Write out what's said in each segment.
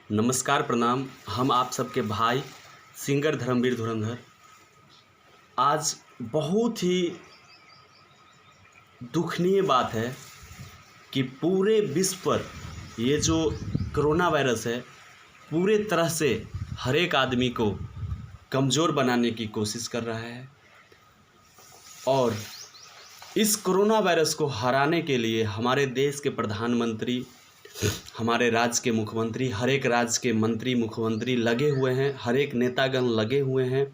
नमस्कार प्रणाम। हम आप सबके भाई सिंगर धर्मवीर धुरंधर। आज बहुत ही दुखनीय बात है कि पूरे विश्व पर ये जो कोरोना वायरस है पूरे तरह से हर एक आदमी को कमज़ोर बनाने की कोशिश कर रहा है। और इस कोरोना वायरस को हराने के लिए हमारे देश के प्रधानमंत्री, हमारे राज्य के मुख्यमंत्री, हर एक राज्य के मंत्री मुख्यमंत्री लगे हुए हैं, हर एक नेतागण लगे हुए हैं।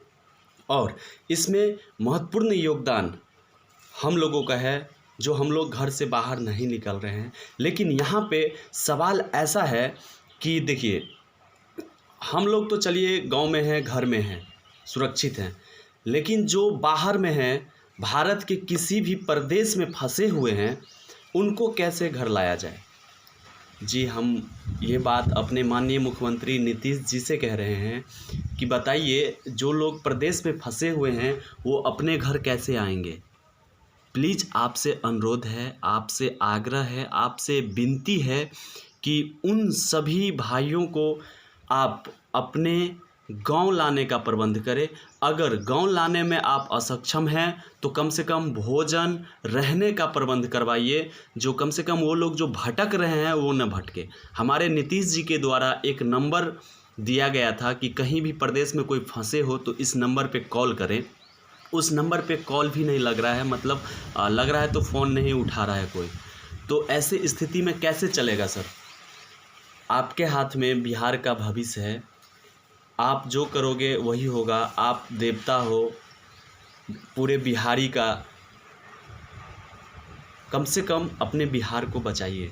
और इसमें महत्वपूर्ण योगदान हम लोगों का है जो हम लोग घर से बाहर नहीं निकल रहे हैं। लेकिन यहाँ पे सवाल ऐसा है कि देखिए, हम लोग तो चलिए गांव में हैं, घर में हैं, सुरक्षित हैं, लेकिन जो बाहर में हैं, भारत के किसी भी प्रदेश में फंसे हुए हैं, उनको कैसे घर लाया जाए। जी, हम ये बात अपने माननीय मुख्यमंत्री नीतीश जी से कह रहे हैं कि बताइए, जो लोग प्रदेश में फंसे हुए हैं वो अपने घर कैसे आएंगे। प्लीज़ आपसे अनुरोध है, आपसे आग्रह है, आपसे विनती है कि उन सभी भाइयों को आप अपने गांव लाने का प्रबंध करें। अगर गांव लाने में आप असक्षम हैं तो कम से कम भोजन, रहने का प्रबंध करवाइए, जो कम से कम वो लोग जो भटक रहे हैं वो न भटके। हमारे नीतीश जी के द्वारा एक नंबर दिया गया था कि कहीं भी प्रदेश में कोई फंसे हो तो इस नंबर पे कॉल करें। उस नंबर पे कॉल भी नहीं लग रहा है, मतलब लग रहा है तो फ़ोन नहीं उठा रहा है कोई। तो ऐसे स्थिति में कैसे चलेगा सर। आपके हाथ में बिहार का भविष्य है, आप जो करोगे वही होगा। आप देवता हो पूरे बिहारी का, कम से कम अपने बिहार को बचाइए।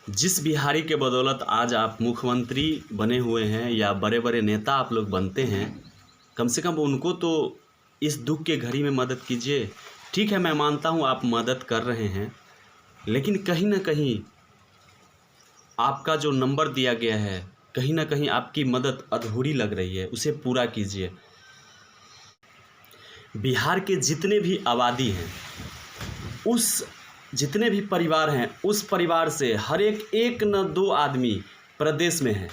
जिस बिहारी के बदौलत आज आप मुख्यमंत्री बने हुए हैं या बड़े बड़े नेता आप लोग बनते हैं, कम से कम उनको तो इस दुख के घड़ी में मदद कीजिए। ठीक है, मैं मानता हूँ आप मदद कर रहे हैं, लेकिन कहीं ना कहीं आपका जो नंबर दिया गया है, कहीं ना कहीं आपकी मदद अधूरी लग रही है, उसे पूरा कीजिए। बिहार के जितने भी आबादी हैं, उस जितने भी परिवार हैं, उस परिवार से हर एक न दो आदमी प्रदेश में हैं।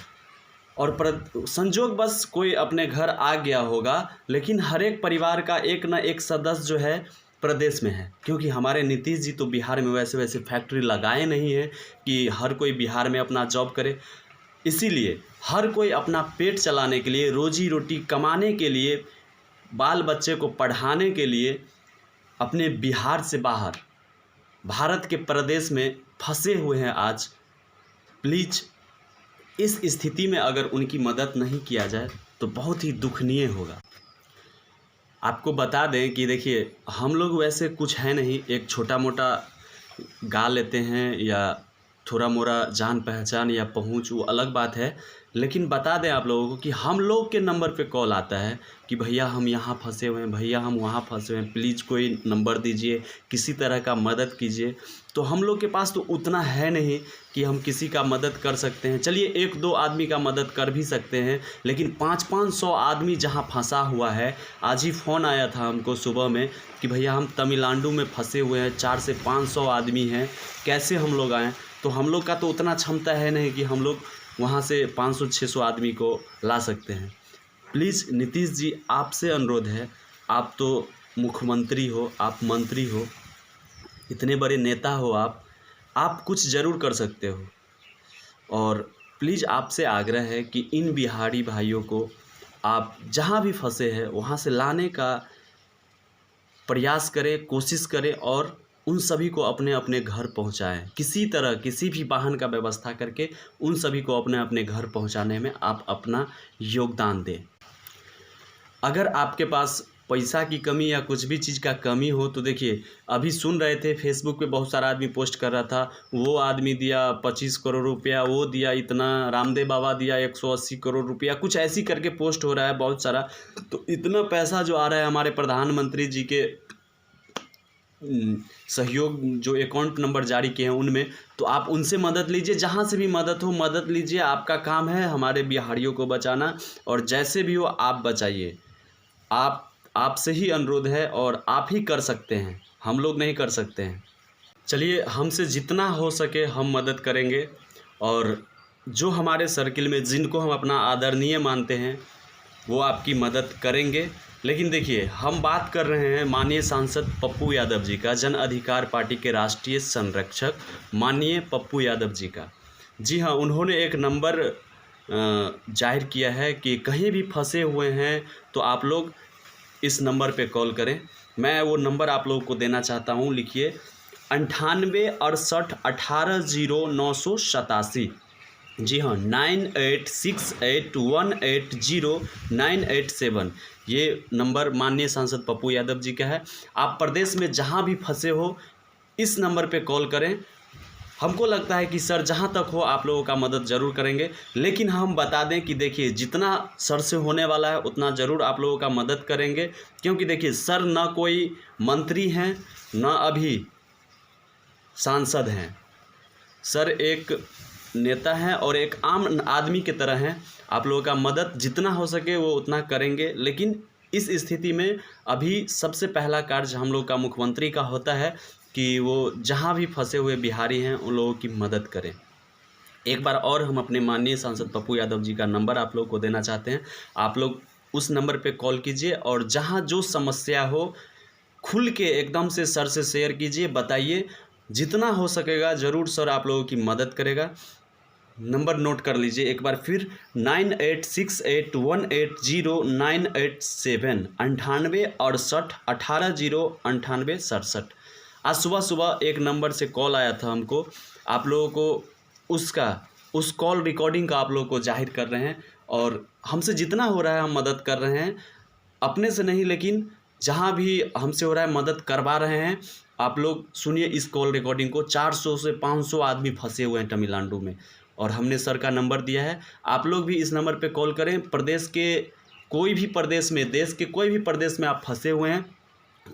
और संजोग बस कोई अपने घर आ गया होगा, लेकिन हर एक परिवार का एक न एक सदस्य जो है प्रदेश में है। क्योंकि हमारे नीतीश जी तो बिहार में वैसे फैक्ट्री लगाए नहीं है कि हर कोई बिहार में अपना जॉब करे। इसीलिए हर कोई अपना पेट चलाने के लिए, रोजी रोटी कमाने के लिए, बाल बच्चे को पढ़ाने के लिए अपने बिहार से बाहर भारत के प्रदेश में फंसे हुए हैं आज। प्लीज़ इस स्थिति में अगर उनकी मदद नहीं किया जाए तो बहुत ही दुखनीय होगा। आपको बता दें कि देखिए, हम लोग वैसे कुछ है नहीं, एक छोटा मोटा गा लेते हैं या थोड़ा मोड़ा जान पहचान या पहुंच, वो अलग बात है। लेकिन बता दें आप लोगों को कि हम लोग के नंबर पे कॉल आता है कि भैया हम यहाँ फंसे हुए हैं, भैया हम वहाँ फंसे हुए हैं, प्लीज़ कोई नंबर दीजिए, किसी तरह का मदद कीजिए। तो हम लोग के पास तो उतना है नहीं कि हम किसी का मदद कर सकते हैं। चलिए एक दो आदमी का मदद कर भी सकते हैं, लेकिन 500-500 आदमी जहाँ फंसा हुआ है। आज ही फ़ोन आया था हमको सुबह में कि भैया हम तमिलनाडु में फंसे हुए हैं, 400 से 500 आदमी हैं, कैसे हम लोग आएँ। तो हम लोग का तो उतना क्षमता है नहीं कि हम लोग वहाँ से 500-600 आदमी को ला सकते हैं। प्लीज़ नीतीश जी, आपसे अनुरोध है, आप तो मुख्यमंत्री हो, आप मंत्री हो, इतने बड़े नेता हो, आप कुछ ज़रूर कर सकते हो। और प्लीज़ आपसे आग्रह है कि इन बिहारी भाइयों को आप जहाँ भी फंसे हैं वहाँ से लाने का प्रयास करें, कोशिश करें और उन सभी को अपने अपने घर पहुंचाएं। किसी तरह किसी भी वाहन का व्यवस्था करके उन सभी को अपने अपने घर पहुंचाने में आप अपना योगदान दें। अगर आपके पास पैसा की कमी या कुछ भी चीज़ का कमी हो तो देखिए, अभी सुन रहे थे फेसबुक पे बहुत सारा आदमी पोस्ट कर रहा था, वो आदमी दिया 25 करोड़ रुपया, वो दिया इतना, रामदेव बाबा दिया 180 करोड़ रुपया, कुछ ऐसी करके पोस्ट हो रहा है बहुत सारा। तो इतना पैसा जो आ रहा है हमारे प्रधानमंत्री जी के सहयोग, जो अकाउंट नंबर जारी किए हैं उनमें, तो आप उनसे मदद लीजिए, जहाँ से भी मदद हो मदद लीजिए। आपका काम है हमारे बिहारियों को बचाना, और जैसे भी हो आप बचाइए। आपसे ही अनुरोध है और आप ही कर सकते हैं, हम लोग नहीं कर सकते हैं। चलिए, हमसे जितना हो सके हम मदद करेंगे, और जो हमारे सर्किल में जिनको हम अपना आदरणीय मानते हैं वो आपकी मदद करेंगे। लेकिन देखिए, हम बात कर रहे हैं माननीय सांसद पप्पू यादव जी का, जन अधिकार पार्टी के राष्ट्रीय संरक्षक माननीय पप्पू यादव जी का। जी हाँ, उन्होंने एक नंबर जाहिर किया है कि कहीं भी फंसे हुए हैं तो आप लोग इस नंबर पे कॉल करें। मैं वो नंबर आप लोगों को देना चाहता हूँ, लिखिए 9868 जी हाँ, 9868180987, ये नंबर माननीय सांसद पप्पू यादव जी का है। आप प्रदेश में जहाँ भी फंसे हो इस नंबर पे कॉल करें। हमको लगता है कि सर जहाँ तक हो आप लोगों का मदद ज़रूर करेंगे, लेकिन हम बता दें कि देखिए, जितना सर से होने वाला है उतना ज़रूर आप लोगों का मदद करेंगे, क्योंकि देखिए सर ना कोई मंत्री हैं ना अभी सांसद हैं। सर एक नेता हैं और एक आम आदमी की तरह हैं। आप लोगों का मदद जितना हो सके वो उतना करेंगे, लेकिन इस स्थिति में अभी सबसे पहला कार्य हम लोग का मुख्यमंत्री का होता है कि वो जहाँ भी फंसे हुए बिहारी हैं उन लोगों की मदद करें। एक बार और हम अपने माननीय सांसद पप्पू यादव जी का नंबर आप लोग को देना चाहते हैं। आप लोग उस नंबर पे कॉल कीजिए और जहाँ जो समस्या हो खुल के एकदम से सर से शेयर कीजिए, बताइए। जितना हो सकेगा ज़रूर सर आप लोगों की मदद करेगा। नंबर नोट कर लीजिए एक बार फिर, 9868180987, 9868180987। आज सुबह सुबह एक नंबर से कॉल आया था हमको, आप लोगों को उस कॉल रिकॉर्डिंग का आप लोगों को जाहिर कर रहे हैं, और हमसे जितना हो रहा है हम मदद कर रहे हैं, अपने से नहीं लेकिन जहाँ भी हमसे हो रहा है मदद करवा रहे हैं। आप लोग सुनिए इस कॉल रिकॉर्डिंग को। 400 से 500 आदमी फंसे हुए हैं तमिलनाडु में, और हमने सर का नंबर दिया है। आप लोग भी इस नंबर पे कॉल करें। प्रदेश के कोई भी प्रदेश में, देश के कोई भी प्रदेश में आप फंसे हुए हैं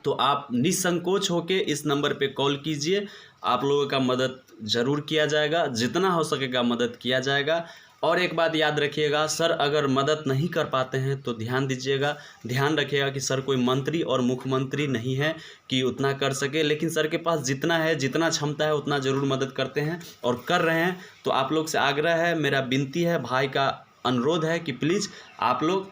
तो आप निसंकोच होकर इस नंबर पे कॉल कीजिए। आप लोगों का मदद ज़रूर किया जाएगा, जितना हो सकेगा मदद किया जाएगा। और एक बात याद रखिएगा, सर अगर मदद नहीं कर पाते हैं तो ध्यान दीजिएगा, ध्यान रखिएगा कि सर कोई मंत्री और मुख्यमंत्री नहीं है कि उतना कर सके, लेकिन सर के पास जितना है, जितना क्षमता है उतना ज़रूर मदद करते हैं और कर रहे हैं। तो आप लोग से आग्रह है, मेरा विनती है, भाई का अनुरोध है कि प्लीज़ आप लोग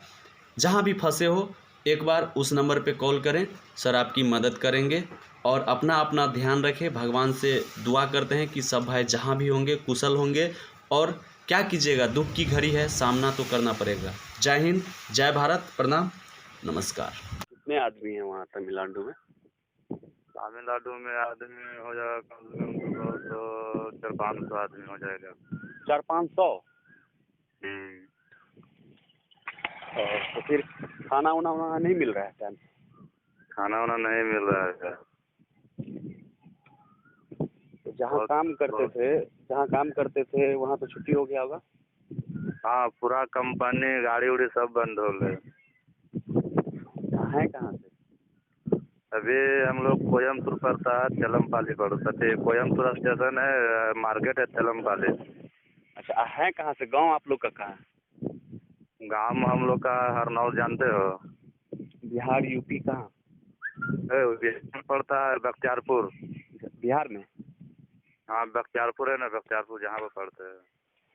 जहाँ भी फंसे हो एक बार उस नंबर पे कॉल करें, सर आपकी मदद करेंगे। और अपना अपना ध्यान रखें, भगवान से दुआ करते हैं कि सब भाई जहाँ भी होंगे कुशल होंगे। और क्या कीजिएगा, दुख की घड़ी है, सामना तो करना पड़ेगा। जय हिंद, जय भारत, प्रणाम, नमस्कार। कितने आदमी हैं वहाँ तमिलनाडु में? तमिलनाडु में आदमी हो जाएगा कम से कम तो 400-500 आदमी हो जाएगा। 400-500? तो फिर खाना उना वहाँ नहीं मिल रहा है टाइम? खाना वाना नहीं मिल रहा है। तो जहाँ काम करते थे वहाँ तो छुट्टी हो गया होगा? हाँ, पूरा कंपनी गाड़ी उड़ी सब बंद हो गए। है कहाँ से? अभी हम लोग कोयमपुर पड़ता है, चलमपाली पड़ता है। कोयमपुर स्टेशन है, मार्केट है चलमपाली। अच्छा, है कहाँ से? गांव आप लोग का कहाँ है? गांव हम लोग का हरनौल, जानते हो? बिहार यूपी कहाँ? पड़ता है बख्तियारपुर। बिहार में? हाँ, बख्तियारपुर है ना, बख्तियारपुर जहाँ पे पड़ते हैं।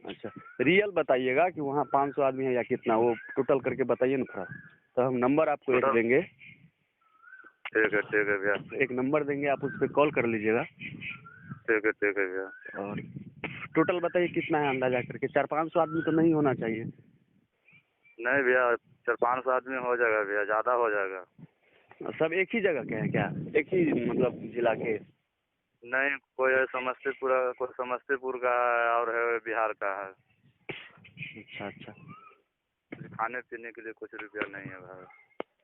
अच्छा, रियल बताइएगा कि वहाँ 500 आदमी है या कितना, वो टोटल करके बताइए ना थोड़ा। तो हम नंबर आपको एक देंगे। ठीक है भैया। एक नंबर देंगे, आप उस पर कॉल कर लीजिएगा। ठीक है भैया। और टोटल बताइए कितना है अंदाजा करके। 400-500 आदमी तो नहीं होना चाहिए? नहीं भैया, 400-500 आदमी हो जाएगा भैया, ज़्यादा हो जाएगा। सब एक ही जगह के हैं क्या? एक ही मतलब जिला के? नहीं, कोई है समस्तीपुर, कोई समस्तीपुर का है और है बिहार का है। अच्छा। खाने पीने के लिए कुछ रुपया नहीं है भाई।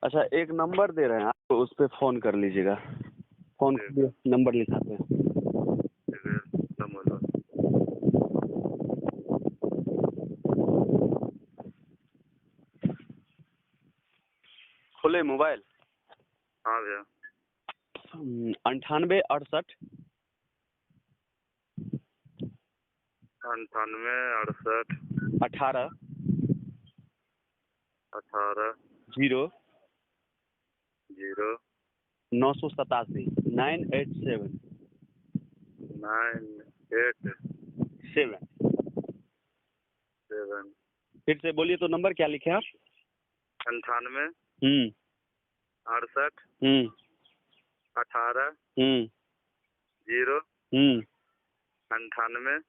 अच्छा, एक नंबर दे रहे हैं आप, उस पर फ़ोन कर लीजिएगा। फ़ोन कीजिए, नंबर लिखाते हैं। ठीक है, बोलो। खोले मोबाइल? हाँ भैया। 9868 9868 18 0 987 987। 9887। 7। फिर से बोलिए तो नंबर क्या लिखे आप? 98 68 18 0 98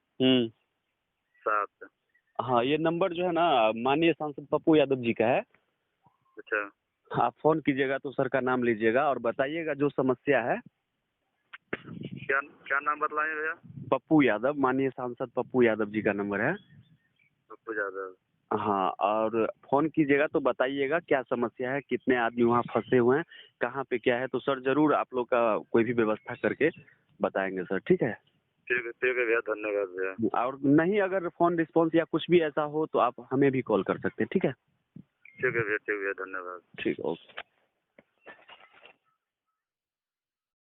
7। हाँ, ये नंबर जो है ना माननीय सांसद पप्पू यादव जी का है। अच्छा, आप फोन कीजिएगा तो सर का नाम लीजिएगा और बताइएगा जो समस्या है। क्या क्या नाम बतलाएं भैया? पप्पू यादव, माननीय सांसद पप्पू यादव जी का नंबर है। पप्पू यादव। हाँ, और फोन कीजिएगा तो बताइएगा क्या समस्या है, कितने आदमी वहाँ फंसे हुए हैं, कहाँ पे क्या है, तो सर जरूर आप लोग का कोई भी व्यवस्था करके बताएंगे सर, ठीक है? ठीक है भैया, धन्यवाद भैया। और नहीं अगर फोन रिस्पॉन्स या कुछ भी ऐसा हो तो आप हमें भी कॉल कर सकते हैं, ठीक है? ठीक है भैया, धन्यवाद। ठीक, ओके।